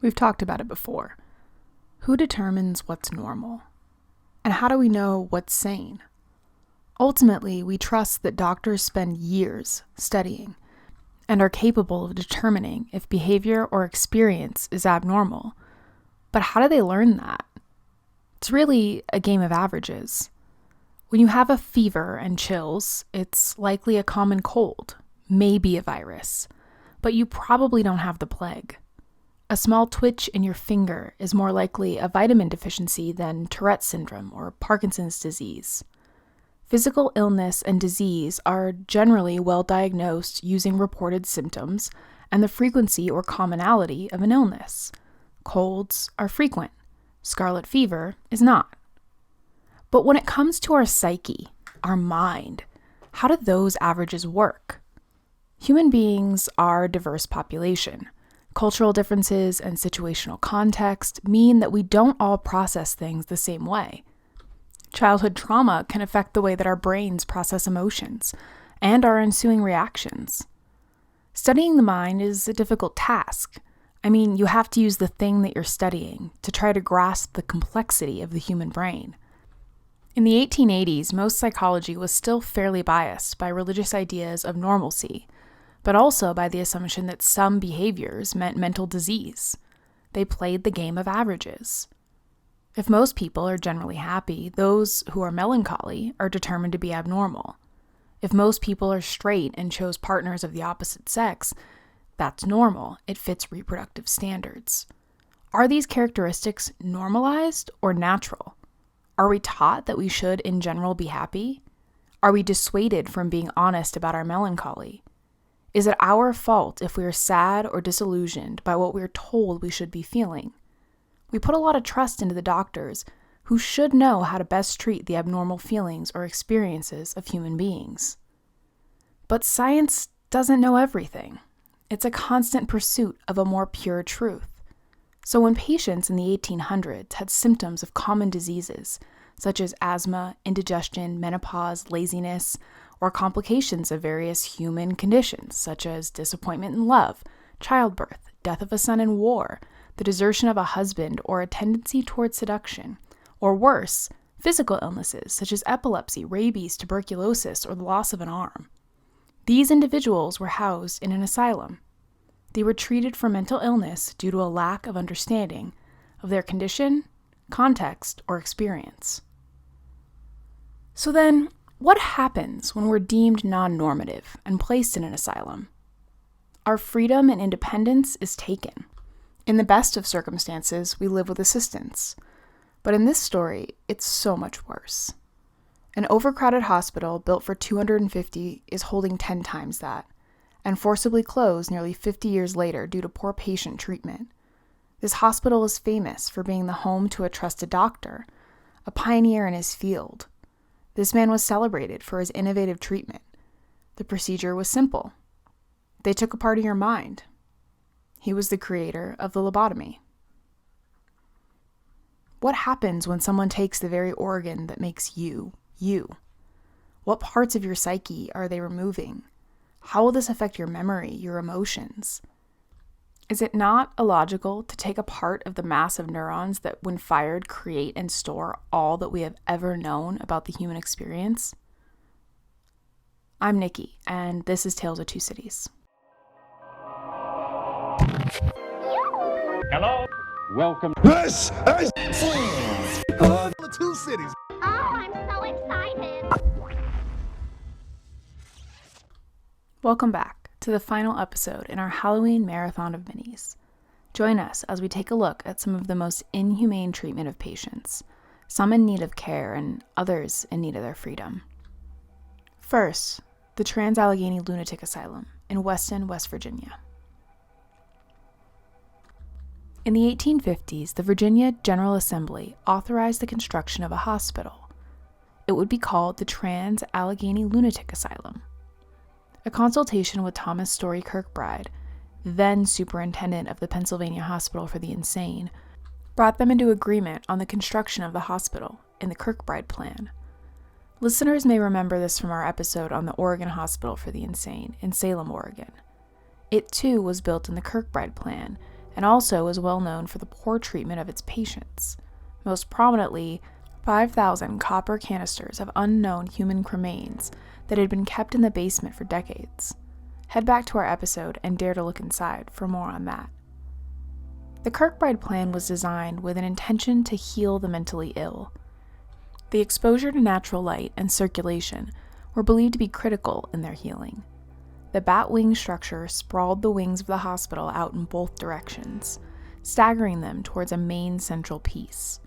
We've talked about it before. Who determines what's normal? And how do we know what's sane? Ultimately, we trust that doctors spend years studying and are capable of determining if behavior or experience is abnormal. But how do they learn that? It's really a game of averages. When you have a fever and chills, it's likely a common cold, maybe a virus, but you probably don't have the plague. A small twitch in your finger is more likely a vitamin deficiency than Tourette's syndrome or Parkinson's disease. Physical illness and disease are generally well diagnosed using reported symptoms and the frequency or commonality of an illness. Colds are frequent. Scarlet fever is not. But when it comes to our psyche, our mind, how do those averages work? Human beings are a diverse population. Cultural differences and situational context mean that we don't all process things the same way. Childhood trauma can affect the way that our brains process emotions and our ensuing reactions. Studying the mind is a difficult task. I mean, you have to use the thing that you're studying to try to grasp the complexity of the human brain. In the 1880s, most psychology was still fairly biased by religious ideas of normalcy, but also by the assumption that some behaviors meant mental disease. They played the game of averages. If most people are generally happy, those who are melancholy are determined to be abnormal. If most people are straight and chose partners of the opposite sex, that's normal. It fits reproductive standards. Are these characteristics normalized or natural? Are we taught that we should, in general, be happy? Are we dissuaded from being honest about our melancholy? Is it our fault if we are sad or disillusioned by what we're told we should be feeling? We put a lot of trust into the doctors, who should know how to best treat the abnormal feelings or experiences of human beings. But science doesn't know everything. It's a constant pursuit of a more pure truth. So when patients in the 1800s had symptoms of common diseases, such as asthma, indigestion, menopause, laziness, or complications of various human conditions, such as disappointment in love, childbirth, death of a son in war, the desertion of a husband, or a tendency toward seduction, or worse, physical illnesses such as epilepsy, rabies, tuberculosis, or the loss of an arm. These individuals were housed in an asylum. They were treated for mental illness due to a lack of understanding of their condition, context, or experience. So then, what happens when we're deemed non-normative and placed in an asylum? Our freedom and independence is taken. In the best of circumstances, we live with assistance. But in this story, it's so much worse. An overcrowded hospital built for 250 is holding 10 times that, and forcibly closed nearly 50 years later due to poor patient treatment. This hospital is famous for being the home to a trusted doctor, a pioneer in his field. This man was celebrated for his innovative treatment. The procedure was simple. They took a part of your mind. He was the creator of the lobotomy. What happens when someone takes the very organ that makes you, you? What parts of your psyche are they removing? How will this affect your memory, your emotions? Is it not illogical to take a part of the mass of neurons that, when fired, create and store all that we have ever known about the human experience? I'm Nikki, and this is Tales of Two Cities. Hello? Welcome. This is the Two Cities. Oh, I'm so excited. Welcome back to the final episode in our Halloween marathon of minis. Join us as we take a look at some of the most inhumane treatment of patients, some in need of care and others in need of their freedom. First, the Trans-Allgheny Lunatic Asylum in Weston, West Virginia. In the 1850s, the Virginia General Assembly authorized the construction of a hospital. It would be called the Trans-Allgheny Lunatic Asylum. A consultation with Thomas Story Kirkbride, then superintendent of the Pennsylvania Hospital for the Insane, brought them into agreement on the construction of the hospital in the Kirkbride Plan. Listeners may remember this from our episode on the Oregon Hospital for the Insane in Salem, Oregon. It too was built in the Kirkbride Plan and also was well known for the poor treatment of its patients. Most prominently, 5,000 copper canisters of unknown human cremains that had been kept in the basement for decades. Head back to our episode and dare to look inside for more on that. The Kirkbride plan was designed with an intention to heal the mentally ill. The exposure to natural light and circulation were believed to be critical in their healing. The bat-wing structure sprawled the wings of the hospital out in both directions, staggering them towards a main central piece.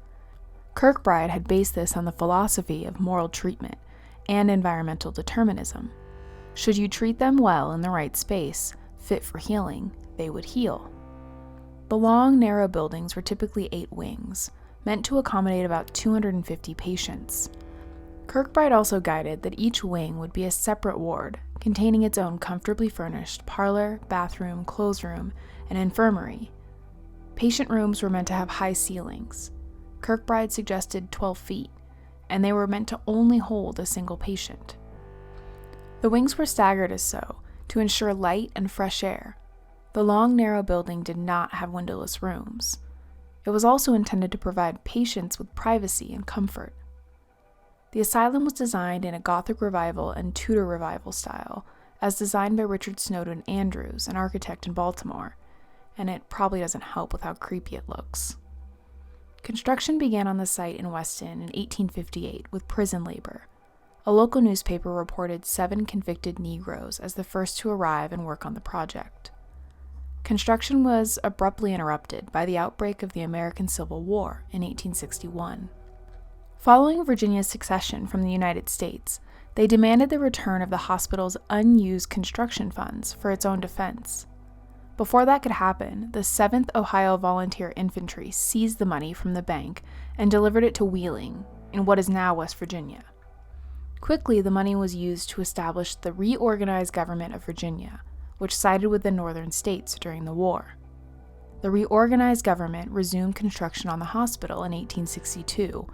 Kirkbride had based this on the philosophy of moral treatment and environmental determinism. Should you treat them well in the right space, fit for healing, they would heal. The long, narrow buildings were typically 8 wings, meant to accommodate about 250 patients. Kirkbride also guided that each wing would be a separate ward, containing its own comfortably furnished parlor, bathroom, clothes room, and infirmary. Patient rooms were meant to have high ceilings. Kirkbride suggested 12 feet, and they were meant to only hold a single patient. The wings were staggered as so, to ensure light and fresh air. The long, narrow building did not have windowless rooms. It was also intended to provide patients with privacy and comfort. The asylum was designed in a Gothic Revival and Tudor Revival style, as designed by Richard Snowden Andrews, an architect in Baltimore, and it probably doesn't help with how creepy it looks. Construction began on the site in Weston in 1858 with prison labor. A local newspaper reported 7 convicted Negroes as the first to arrive and work on the project. Construction was abruptly interrupted by the outbreak of the American Civil War in 1861. Following Virginia's secession from the United States, they demanded the return of the hospital's unused construction funds for its own defense. Before that could happen, the 7th Ohio Volunteer Infantry seized the money from the bank and delivered it to Wheeling, in what is now West Virginia. Quickly, the money was used to establish the reorganized government of Virginia, which sided with the northern states during the war. The reorganized government resumed construction on the hospital in 1862,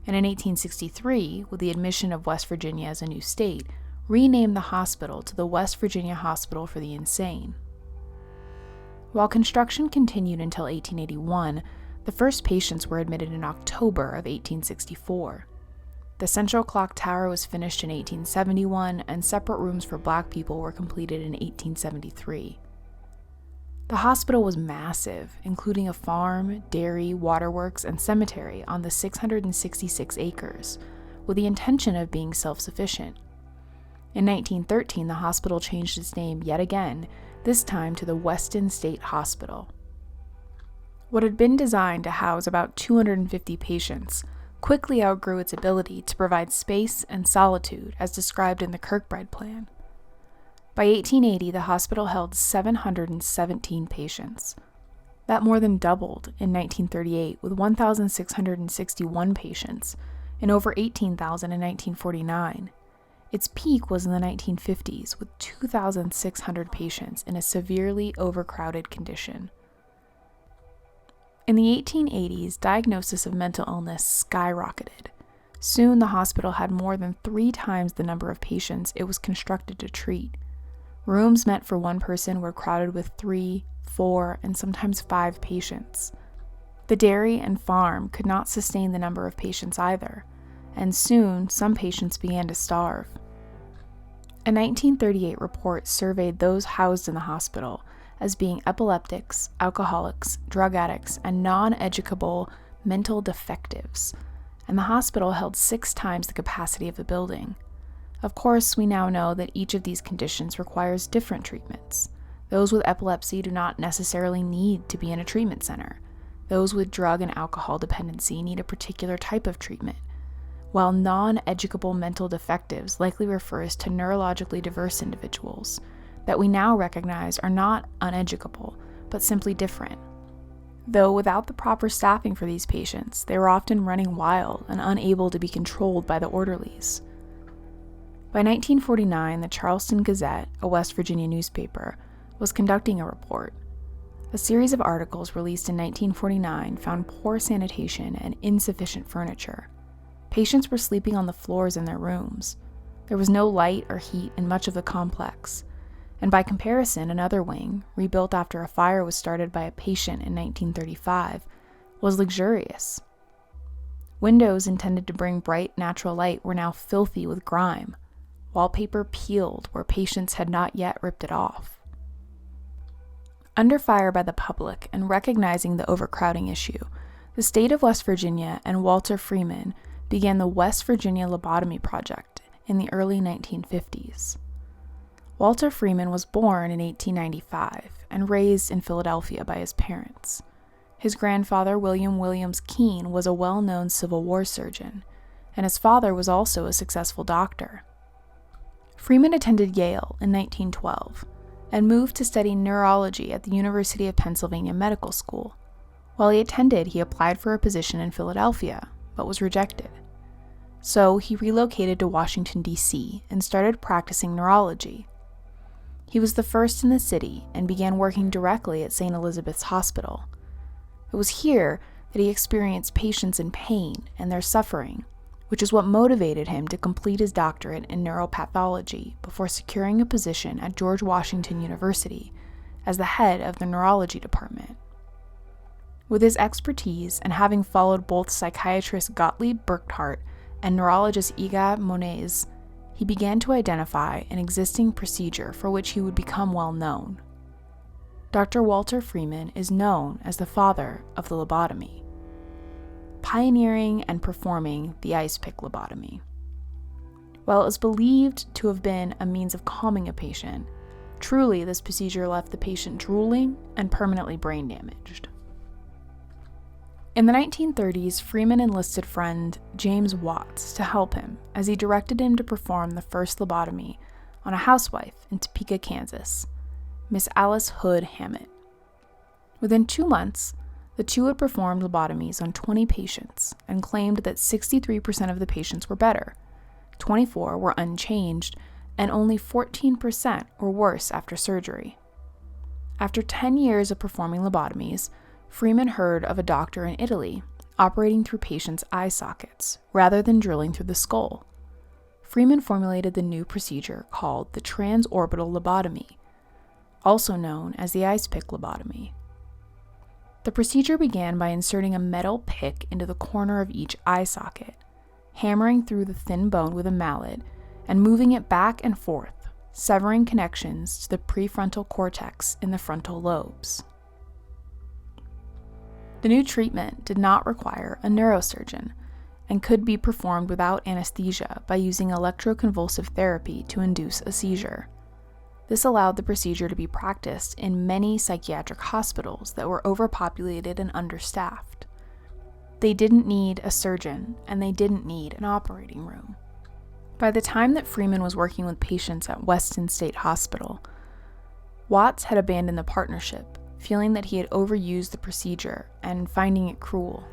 and in 1863, with the admission of West Virginia as a new state, renamed the hospital to the West Virginia Hospital for the Insane. While construction continued until 1881, the first patients were admitted in October of 1864. The central clock tower was finished in 1871, and separate rooms for Black people were completed in 1873. The hospital was massive, including a farm, dairy, waterworks, and cemetery on the 666 acres, with the intention of being self-sufficient. In 1913, the hospital changed its name yet again, this time to the Weston State Hospital. What had been designed to house about 250 patients quickly outgrew its ability to provide space and solitude as described in the Kirkbride plan. By 1880, the hospital held 717 patients. That more than doubled in 1938 with 1,661 patients and over 18,000 in 1949. Its peak was in the 1950s with 2,600 patients in a severely overcrowded condition. In the 1880s, diagnosis of mental illness skyrocketed. Soon, the hospital had more than 3 times the number of patients it was constructed to treat. Rooms meant for one person were crowded with 3, 4, and sometimes 5 patients. The dairy and farm could not sustain the number of patients either, and soon some patients began to starve. A 1938 report surveyed those housed in the hospital as being epileptics, alcoholics, drug addicts, and non-educable mental defectives, and the hospital held 6 times the capacity of the building. Of course, we now know that each of these conditions requires different treatments. Those with epilepsy do not necessarily need to be in a treatment center. Those with drug and alcohol dependency need a particular type of treatment, while non-educable mental defectives likely refers to neurologically diverse individuals that we now recognize are not uneducable, but simply different. Though without the proper staffing for these patients, they were often running wild and unable to be controlled by the orderlies. By 1949, the Charleston Gazette, a West Virginia newspaper, was conducting a report. A series of articles released in 1949 found poor sanitation and insufficient furniture. Patients were sleeping on the floors in their rooms. There was no light or heat in much of the complex, and by comparison, another wing, rebuilt after a fire was started by a patient in 1935, was luxurious. Windows intended to bring bright natural light were now filthy with grime, wallpaper peeled where patients had not yet ripped it off. Under fire by the public and recognizing the overcrowding issue, the state of West Virginia and Walter Freeman began the West Virginia Lobotomy Project in the early 1950s. Walter Freeman was born in 1895 and raised in Philadelphia by his parents. His grandfather, William Williams Keene, was a well-known Civil War surgeon, and his father was also a successful doctor. Freeman attended Yale in 1912 and moved to study neurology at the University of Pennsylvania Medical School. While he attended, he applied for a position in Philadelphia, but was rejected. So he relocated to Washington, D.C. and started practicing neurology. He was the first in the city and began working directly at St. Elizabeth's Hospital. It was here that he experienced patients in pain and their suffering, which is what motivated him to complete his doctorate in neuropathology before securing a position at George Washington University as the head of the neurology department. With his expertise and having followed both psychiatrist Gottlieb Burckhardt and neurologist Ega Moniz, he began to identify an existing procedure for which he would become well known. Dr. Walter Freeman is known as the father of the lobotomy, pioneering and performing the ice pick lobotomy. While it was believed to have been a means of calming a patient, truly this procedure left the patient drooling and permanently brain damaged. In the 1930s, Freeman enlisted friend James Watts to help him as he directed him to perform the first lobotomy on a housewife in Topeka, Kansas, Miss Alice Hood Hammett. Within 2 months, the two had performed lobotomies on 20 patients and claimed that 63% of the patients were better, 24 were unchanged, and only 14% were worse after surgery. After 10 years of performing lobotomies, Freeman heard of a doctor in Italy operating through patients' eye sockets rather than drilling through the skull. Freeman formulated the new procedure called the transorbital lobotomy, also known as the ice pick lobotomy. The procedure began by inserting a metal pick into the corner of each eye socket, hammering through the thin bone with a mallet, and moving it back and forth, severing connections to the prefrontal cortex in the frontal lobes. The new treatment did not require a neurosurgeon and could be performed without anesthesia by using electroconvulsive therapy to induce a seizure. This allowed the procedure to be practiced in many psychiatric hospitals that were overpopulated and understaffed. They didn't need a surgeon, and they didn't need an operating room. By the time that Freeman was working with patients at Weston State Hospital, Watts had abandoned the partnership, feeling that he had overused the procedure and finding it cruel.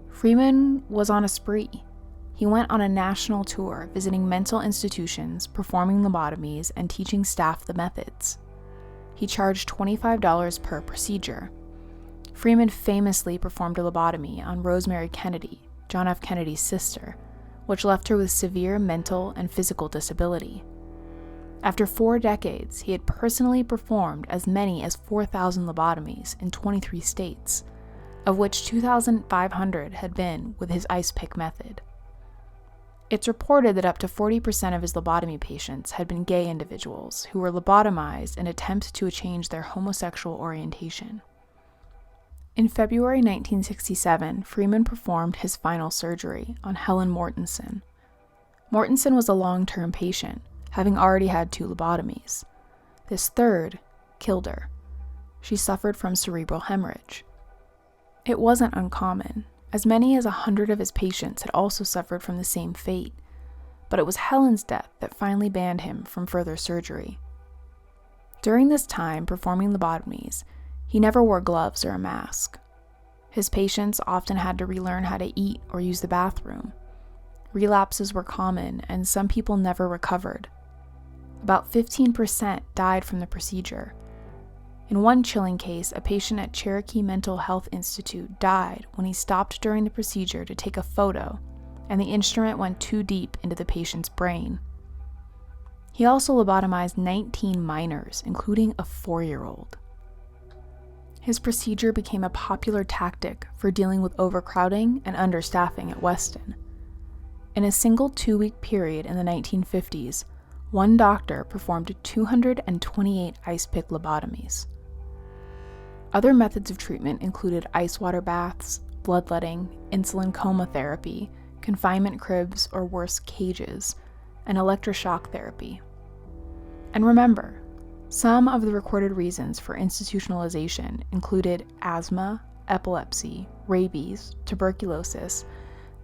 Freeman was on a spree. He went on a national tour, visiting mental institutions, performing lobotomies, and teaching staff the methods. He charged $25 per procedure. Freeman famously performed a lobotomy on Rosemary Kennedy, John F. Kennedy's sister, which left her with severe mental and physical disability. After 4 decades, he had personally performed as many as 4,000 lobotomies in 23 states, of which 2,500 had been with his ice pick method. It's reported that up to 40% of his lobotomy patients had been gay individuals who were lobotomized in attempts to change their homosexual orientation. In February 1967, Freeman performed his final surgery on Helen Mortensen. Mortensen was a long-term patient, having already had 2 lobotomies. This third killed her. She suffered from cerebral hemorrhage. It wasn't uncommon. As many as 100 of his patients had also suffered from the same fate, but it was Helen's death that finally banned him from further surgery. During this time performing lobotomies, he never wore gloves or a mask. His patients often had to relearn how to eat or use the bathroom. Relapses were common, and some people never recovered. About 15% died from the procedure. In one chilling case, a patient at Cherokee Mental Health Institute died when he stopped during the procedure to take a photo, and the instrument went too deep into the patient's brain. He also lobotomized 19 minors, including a 4-year-old. His procedure became a popular tactic for dealing with overcrowding and understaffing at Weston. In a single 2-week period in the 1950s, one doctor performed 228 ice pick lobotomies. Other methods of treatment included ice water baths, bloodletting, insulin coma therapy, confinement cribs or worse, cages, and electroshock therapy. And remember, some of the recorded reasons for institutionalization included asthma, epilepsy, rabies, tuberculosis,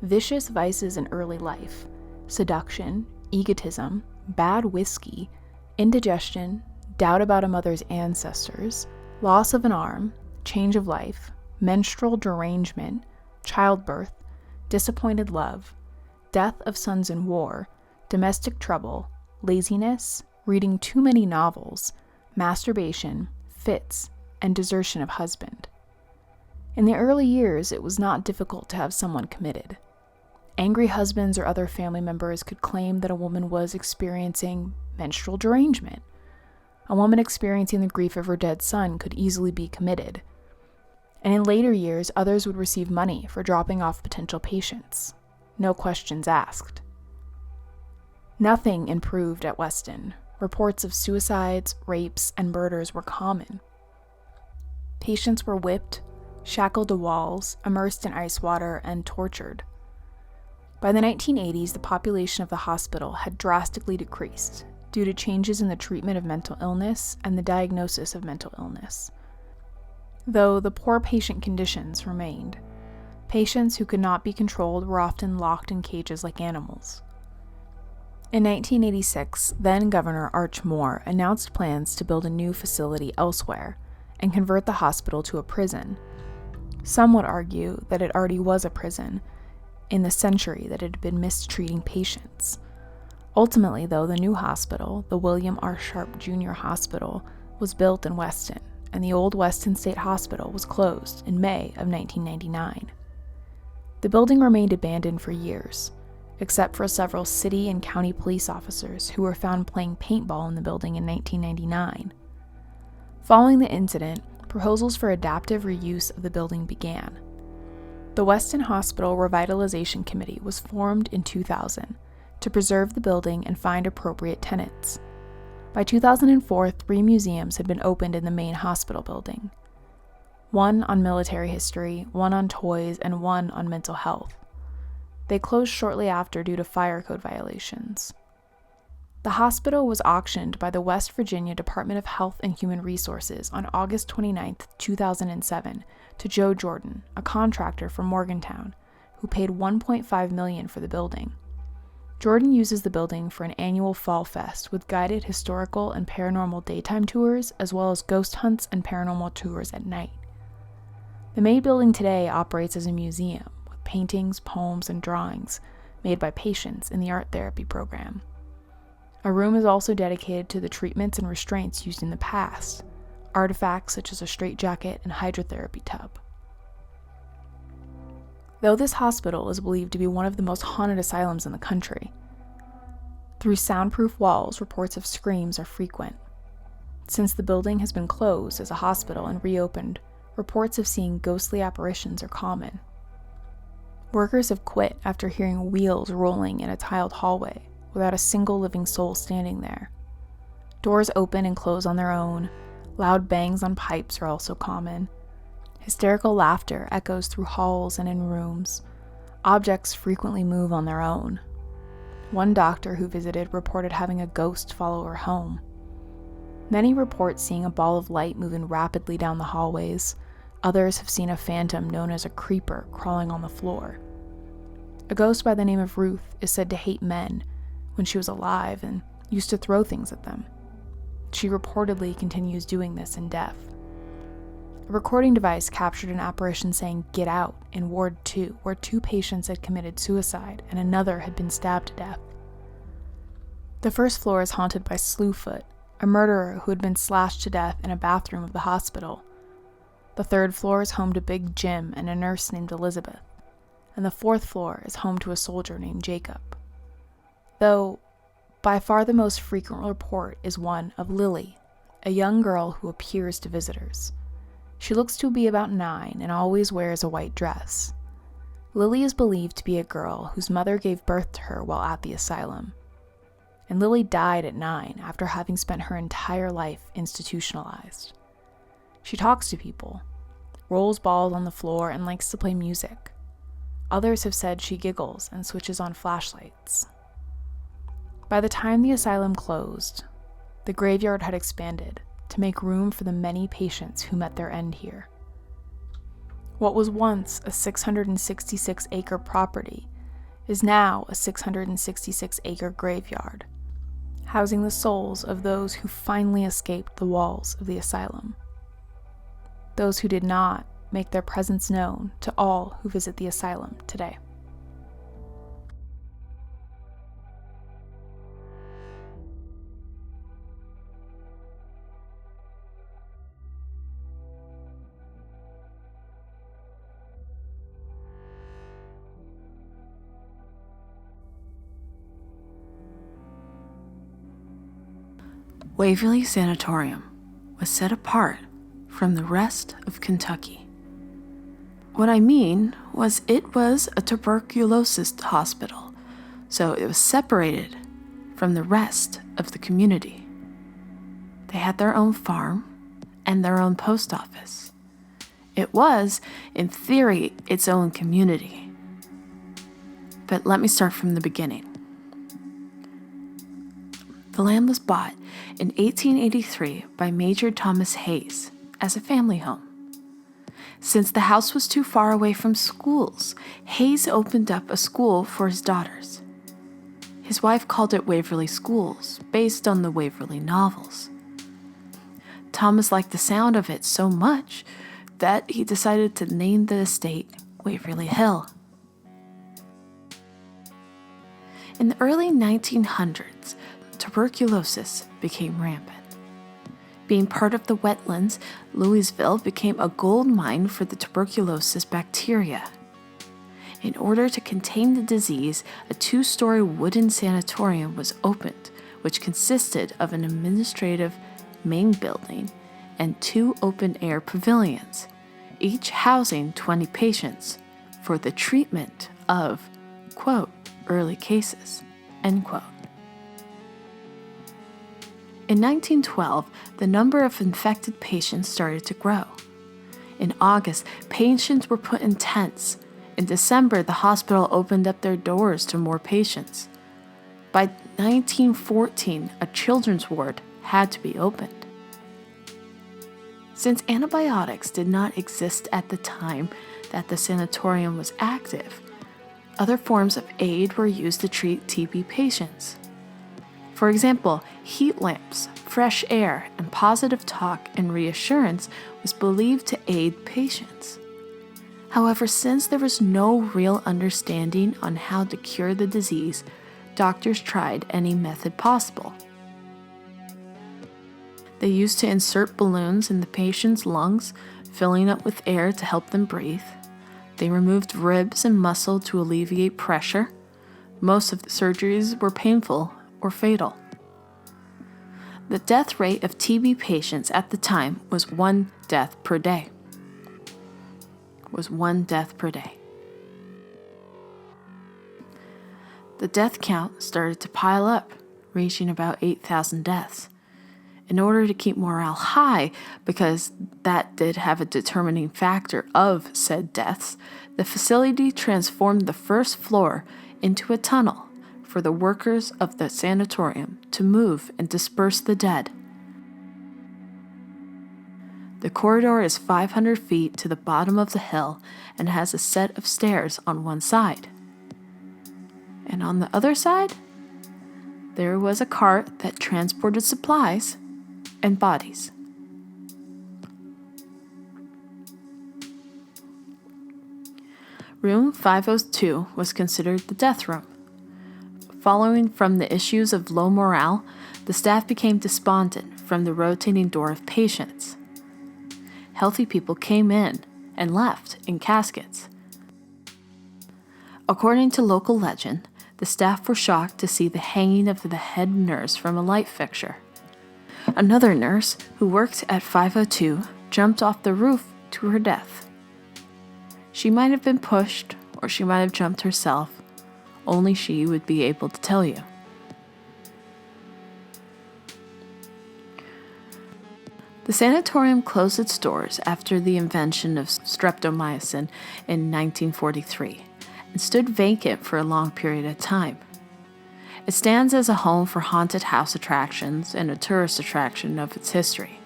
vicious vices in early life, seduction, egotism, bad whiskey, indigestion, doubt about a mother's ancestors, loss of an arm, change of life, menstrual derangement, childbirth, disappointed love, death of sons in war, domestic trouble, laziness, reading too many novels, masturbation, fits, and desertion of husband. In the early years, it was not difficult to have someone committed. Angry husbands or other family members could claim that a woman was experiencing menstrual derangement. A woman experiencing the grief of her dead son could easily be committed. And in later years, others would receive money for dropping off potential patients. No questions asked. Nothing improved at Weston. Reports of suicides, rapes, and murders were common. Patients were whipped, shackled to walls, immersed in ice water, and tortured. By the 1980s, the population of the hospital had drastically decreased due to changes in the treatment of mental illness and the diagnosis of mental illness. Though the poor patient conditions remained. Patients who could not be controlled were often locked in cages like animals. In 1986, then-Governor Arch Moore announced plans to build a new facility elsewhere and convert the hospital to a prison. Some would argue that it already was a prison in the century that it had been mistreating patients. Ultimately, though, the new hospital, the William R. Sharp Jr. Hospital, was built in Weston, and the old Weston State Hospital was closed in May of 1999. The building remained abandoned for years, except for several city and county police officers who were found playing paintball in the building in 1999. Following the incident, proposals for adaptive reuse of the building began. The Weston Hospital Revitalization Committee was formed in 2000 to preserve the building and find appropriate tenants. By 2004, 3 museums had been opened in the main hospital building. One on military history, one on toys, and one on mental health. They closed shortly after due to fire code violations. The hospital was auctioned by the West Virginia Department of Health and Human Resources on August 29, 2007, to Joe Jordan, a contractor from Morgantown, who paid $1.5 million for the building. Jordan uses the building for an annual Fall Fest with guided historical and paranormal daytime tours, as well as ghost hunts and paranormal tours at night. The main building today operates as a museum, with paintings, poems, and drawings made by patients in the art therapy program. A room is also dedicated to the treatments and restraints used in the past, artifacts such as a straitjacket and hydrotherapy tub. Though this hospital is believed to be one of the most haunted asylums in the country, through soundproof walls, reports of screams are frequent. Since the building has been closed as a hospital and reopened, reports of seeing ghostly apparitions are common. Workers have quit after hearing wheels rolling in a tiled hallway without a single living soul standing there. Doors open and close on their own. Loud bangs on pipes are also common. Hysterical laughter echoes through halls and in rooms. Objects frequently move on their own. One doctor who visited reported having a ghost follow her home. Many report seeing a ball of light moving rapidly down the hallways. Others have seen a phantom known as a creeper crawling on the floor. A ghost by the name of Ruth is said to hate men when she was alive and used to throw things at them. She reportedly continues doing this in death. A recording device captured an apparition saying "Get out" in Ward 2, where 2 patients had committed suicide and another had been stabbed to death. The first floor is haunted by Slewfoot, a murderer who had been slashed to death in a bathroom of the hospital. The 3rd floor is home to Big Jim and a nurse named Elizabeth, and the 4th floor is home to a soldier named Jacob. Though by far the most frequent report is one of Lily, a young girl who appears to visitors. She looks to be about 9 and always wears a white dress. Lily is believed to be a girl whose mother gave birth to her while at the asylum. And Lily died at 9 after having spent her entire life institutionalized. She talks to people, rolls balls on the floor, and likes to play music. Others have said she giggles and switches on flashlights. By the time the asylum closed, the graveyard had expanded to make room for the many patients who met their end here. What was once a 666-acre property is now a 666-acre graveyard, housing the souls of those who finally escaped the walls of the asylum. Those who did not make their presence known to all who visit the asylum today. Waverly Sanitorium was set apart from the rest of Kentucky. What I mean was it was a tuberculosis hospital, so it was separated from the rest of the community. They had their own farm and their own post office. It was, in theory, its own community. But let me start from the beginning. The land was bought in 1883 by Major Thomas Hayes as a family home. Since the house was too far away from schools, Hayes opened up a school for his daughters. His wife called it Waverly Schools, based on the Waverly novels. Thomas liked the sound of it so much that he decided to name the estate Waverly Hill. In the early 1900s, tuberculosis became rampant. Being part of the wetlands, Louisville became a gold mine for the tuberculosis bacteria. In order to contain the disease, a 2-story wooden sanatorium was opened, which consisted of an administrative main building and 2 open-air pavilions, each housing 20 patients for the treatment of, quote, early cases, end quote. In 1912, the number of infected patients started to grow. In August, patients were put in tents. In December, the hospital opened up their doors to more patients. By 1914, a children's ward had to be opened. Since antibiotics did not exist at the time that the sanatorium was active, other forms of aid were used to treat TB patients. For example, heat lamps, fresh air, and positive talk and reassurance was believed to aid patients. However, since there was no real understanding on how to cure the disease, doctors tried any method possible. They used to insert balloons in the patient's lungs, filling up with air to help them breathe. They removed ribs and muscle to alleviate pressure. Most of the surgeries were painful or fatal. The death rate of TB patients at the time was 1 death per day. The death count started to pile up, reaching about 8,000 deaths. In order to keep morale high, because that did have a determining factor of said deaths, the facility transformed the first floor into a tunnel for the workers of the sanatorium to move and disperse the dead. The corridor is 500 feet to the bottom of the hill and has a set of stairs on one side. And on the other side, there was a cart that transported supplies and bodies. Room 502 was considered the death room. Following from the issues of low morale, the staff became despondent from the rotating door of patients. Healthy people came in and left in caskets. According to local legend, The staff were shocked to see the hanging of the head nurse from a light fixture. Another nurse, who worked at 502, jumped off the roof to her death. She might have been pushed, or she might have jumped herself. Only she would be able to tell you. The sanatorium closed its doors after the invention of streptomycin in 1943 and stood vacant for a long period of time. It stands as a home for haunted house attractions and a tourist attraction of its history.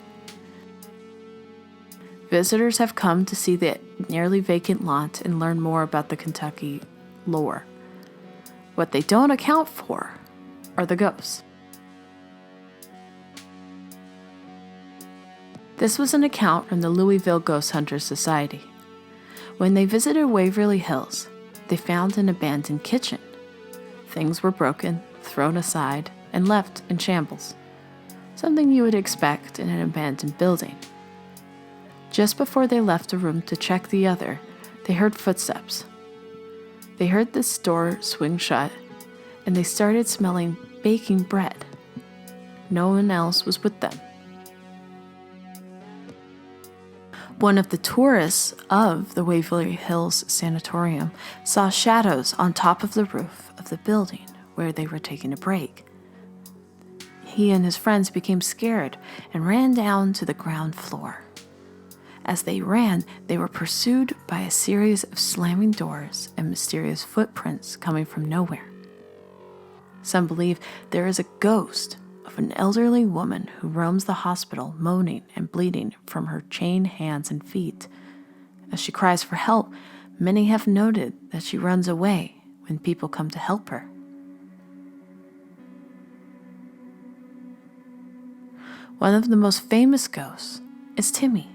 Visitors have come to see the nearly vacant lot and learn more about the Kentucky lore. What they don't account for are the ghosts. This was an account from the Louisville Ghost Hunters Society. When they visited Waverly Hills, they found an abandoned kitchen. Things were broken, thrown aside, and left in shambles. Something you would expect in an abandoned building. Just before they left a room to check the other, they heard footsteps. They heard this door swing shut, and they started smelling baking bread. No one else was with them. One of the tourists of the Waverly Hills Sanatorium saw shadows on top of the roof of the building where they were taking a break. He and his friends became scared and ran down to the ground floor. As they ran, they were pursued by a series of slamming doors and mysterious footprints coming from nowhere. Some believe there is a ghost of an elderly woman who roams the hospital, moaning and bleeding from her chained hands and feet. As she cries for help, many have noted that she runs away when people come to help her. One of the most famous ghosts is Timmy.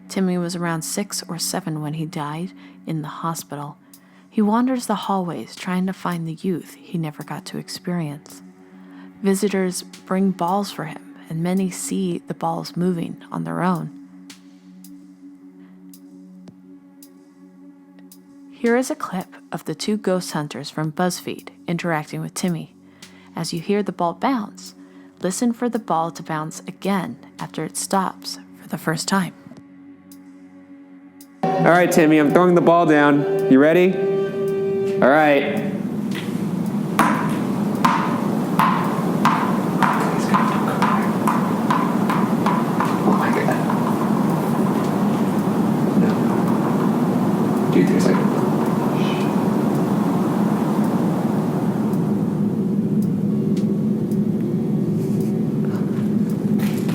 Timmy was around 6 or 7 when he died in the hospital. He wanders the hallways trying to find the youth he never got to experience. Visitors bring balls for him, and many see the balls moving on their own. Here is a clip of the 2 ghost hunters from BuzzFeed interacting with Timmy. As you hear the ball bounce, listen for the ball to bounce again after it stops for the first time. All right, Timmy, I'm throwing the ball down. You ready? All right. Oh my God. No. Dude, there's like...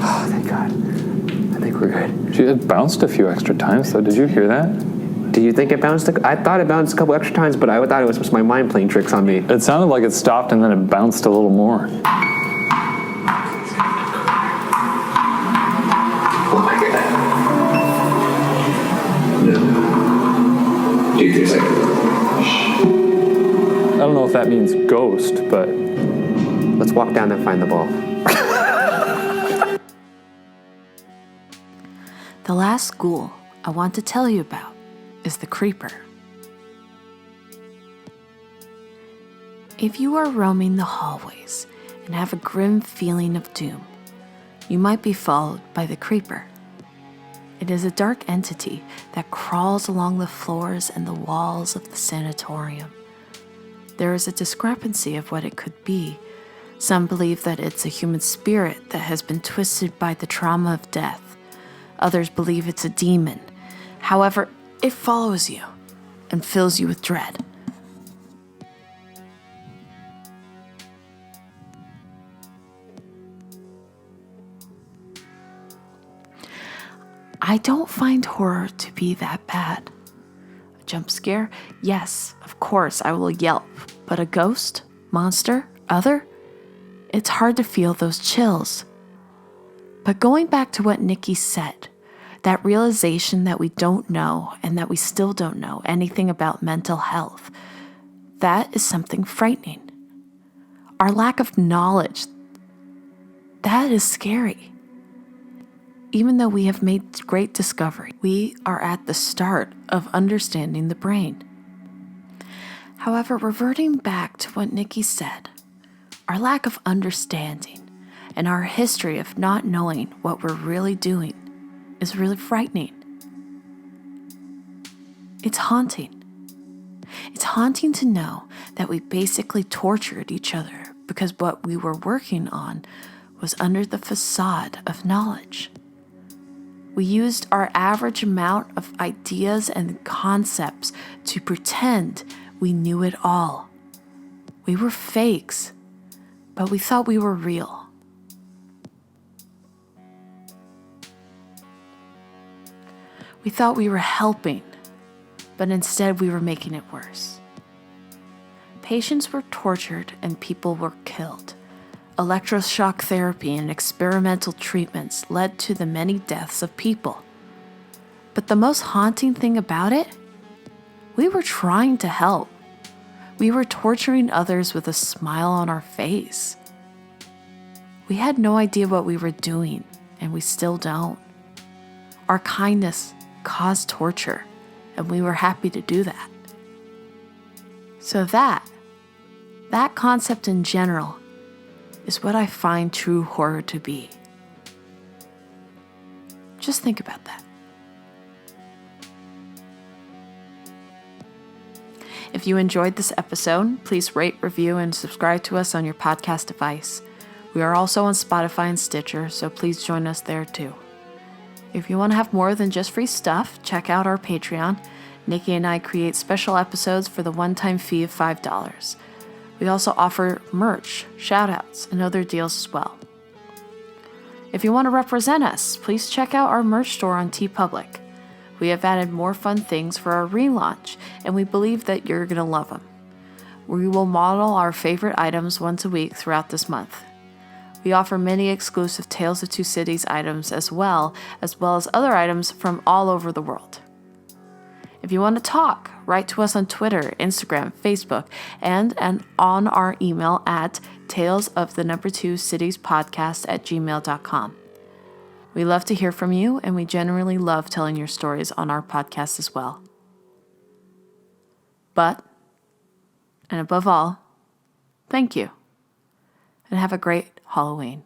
Oh, thank God. I think we're good. Gee, it bounced a few extra times, though. Did you hear that? Do you think it bounced? I thought it bounced a couple extra times, but I thought it was just my mind playing tricks on me. It sounded like it stopped and then it bounced a little more. Oh my God. No. Dude, there's like... I don't know if that means ghost, but... Let's walk down and find the ball. The last school I want to tell you about is the Creeper. If you are roaming the hallways and have a grim feeling of doom, you might be followed by the Creeper. It is a dark entity that crawls along the floors and the walls of the sanatorium. There is a discrepancy of what it could be. Some believe that it's a human spirit that has been twisted by the trauma of death. Others believe it's a demon. However, it follows you and fills you with dread. I don't find horror to be that bad. A jump scare? Yes, of course, I will yelp. But a ghost? Monster? Other? It's hard to feel those chills. But going back to what Nikki said, that realization that we don't know and that we still don't know anything about mental health, that is something frightening. Our lack of knowledge, that is scary. Even though we have made great discovery, we are at the start of understanding the brain. However, reverting back to what Nikki said, our lack of understanding and our history of not knowing what we're really doing is really frightening. It's haunting. It's haunting to know that we basically tortured each other because what we were working on was under the facade of knowledge. We used our average amount of ideas and concepts to pretend we knew it all. We were fakes, but we thought we were real. We thought we were helping, but instead we were making it worse. Patients were tortured and people were killed. Electroshock therapy and experimental treatments led to the many deaths of people. But the most haunting thing about it, we were trying to help. We were torturing others with a smile on our face. We had no idea what we were doing, and we still don't. Our kindness caused torture, and we were happy to do that. So that concept in general is what I find true horror to be. Just think about that. If you enjoyed this episode, please rate, review, and subscribe to us on your podcast device. We are also on Spotify and Stitcher, so please join us there too. If you want to have more than just free stuff, check out our Patreon. Nikki and I create special episodes for the one-time fee of $5. We also offer merch, shoutouts, and other deals as well. If you want to represent us, please check out our merch store on TeePublic. We have added more fun things for our relaunch, and we believe that you're going to love them. We will model our favorite items once a week throughout this month. We offer many exclusive Tales of Two Cities items as well as other items from all over the world. If you want to talk, write to us on Twitter, Instagram, Facebook, and on our email at talesofthe2citiespodcast@gmail.com. We love to hear from you, and we generally love telling your stories on our podcast as well. But, and above all, thank you, and have a great Halloween.